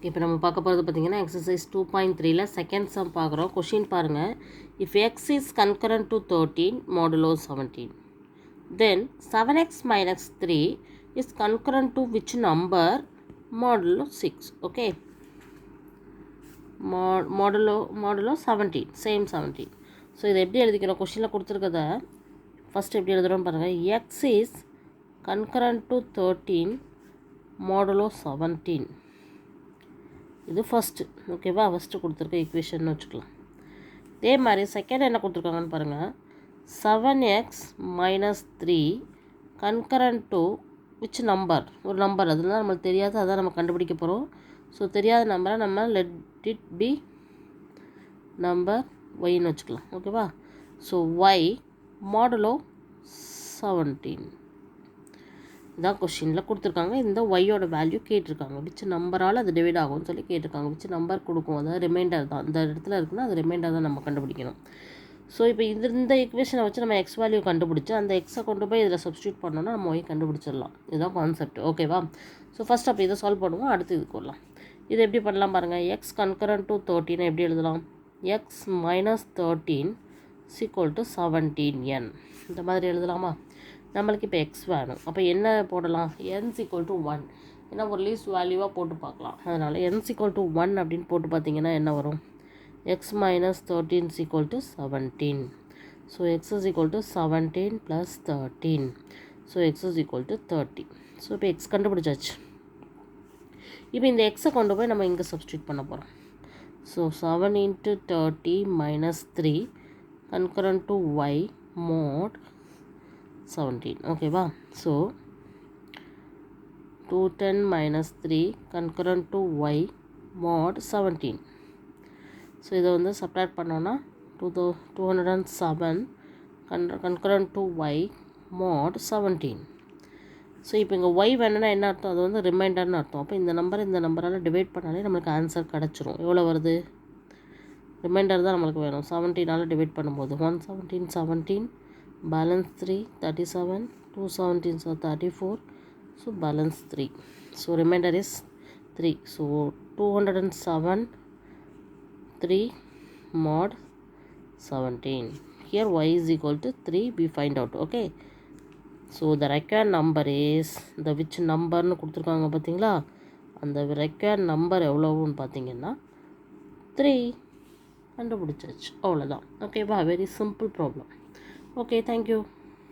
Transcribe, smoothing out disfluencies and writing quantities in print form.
இப்போ நம்ம பார்க்க போகிறது பார்த்திங்கன்னா எக்ஸசைஸ் 2.3ல செகண்ட் சம் பார்க்குறோம். கொஷின் பாருங்கள். If X is concurrent to 13 modulo 17 then 7x minus 3 is concurrent to which number modulo 6. Okay, modulo 17 same 17. So இதை எப்படி எழுதிக்கிறோம்? கொஷினில் கொடுத்துருக்கத ஃபஸ்ட் எப்படி எழுதுகிறோம் பாருங்கள். X is concurrent to 13 modulo 17. இது ஃபஸ்ட்டு. ஓகேவா, ஃபஸ்ட்டு கொடுத்துருக்க ஈக்குவேஷன் வச்சுக்கலாம். இதே மாதிரி செகண்ட் என்ன கொடுத்துருக்காங்கன்னு பாருங்கள். 7x minus 3 concurrent to which number? ஒரு நம்பர், அதுதான் நம்மளுக்கு தெரியாது, அதான் நம்ம கண்டுபிடிக்க போகிறோம். ஸோ தெரியாத நம்பரை நம்ம let it be நம்பர் ஒய்ன்னு வச்சுக்கலாம். ஓகேவா, ஸோ y மாடுலோ 17 இதான் கொஷினில் கொடுத்துருக்காங்க. இந்த ஒய்யோட வேல்யூ கேட்டிருக்காங்க. விச் நம்பரால் அது டிவைட் ஆகும்னு சொல்லி கேட்டிருக்காங்க. விச் நம்பர் கொடுக்கும், அதாவது ரிமைண்டர் தான் இந்த இடத்துல இருக்குன்னா அது ரிமைண்டர் தான் நம்ம கண்டுபிடிக்கணும். ஸோ இப்போ இந்த ஈக்குவேஷனை வச்சு நம்ம எக்ஸ் வேல்யூ கண்டுபிடிச்சி அந்த எக்ஸை கொண்டு போய் இதில் சப்ஸ்டியூட் பண்ணோன்னா நம்ம ஒய் கண்டுபிடிச்சிடலாம். இதுதான் கான்செப்ட். ஓகேவா, ஸோ ஃபஸ்ட் அப்போ இதை சால்வ் பண்ணுவோம், அடுத்து இதுக்கு வரலாம். இது எப்படி பண்ணலாம் பாருங்கள். எக்ஸ் கன்கரண்ட் டு 13 எப்படி எழுதலாம்? X minus 13 equal to 17n இந்த மாதிரி எழுதலாமா? நம்மளுக்கு இப்போ எக்ஸ் வேணும். அப்போ என்ன போடலாம்? என்ஸ் ஈக்குவல் டு 1. ஏன்னா ஒரு லீஸ்ட் வேல்யூவாக போட்டு பார்க்கலாம். அதனால் என்ஸ் ஈக்குவல் டு 1 அப்படின்னு போட்டு பார்த்தீங்கன்னா என்ன வரும்? X minus 13 equal to 17. So X is equal to 17 plus 13. So X is equal to 30. So இப்போ எக்ஸ் கண்டுபிடிச்சாச்சு. இப்போ இந்த எக்ஸை கொண்டு போய் நம்ம இங்கே சப்ஸ்டியூட் பண்ண போகிறோம். So 7 into 30 minus 3 concurrent to y mod 17. ஓகேவா, so 210 minus 3 concurrent to y mod 17. So இதை வந்து சப்ராக்ட் பண்ணோன்னா 207 concurrent to y mod 17. So இப்போ இங்கே y வேணும்னா என்ன அர்த்தம்? அது வந்து ரிமைண்டர்னு அர்த்தம். அப்போ இந்த நம்பரால் டிவைட் பண்ணாலே நம்மளுக்கு ஆன்சர் கிடச்சிரும். எவ்வளோ வருது? ரிமைண்டர் தான் நம்மளுக்கு வேணும். 17ஆல் டிவைட் பண்ணும்போது 117 17 balance 3 37 217 so 34. So balance 3. So remainder is 3. So 207 3 mod 17. Here y is equal to 3 we find out. Okay, so the required number is the which நம்பர்னு கொடுத்துருக்காங்க பார்த்தீங்களா? அந்த required நம்பர் எவ்வளோன்னு பார்த்தீங்கன்னா 3 கண்டுபிடிச்சாச்சு. அவ்வளோதான். ஓகேவா, very simple problem. Okay, thank you.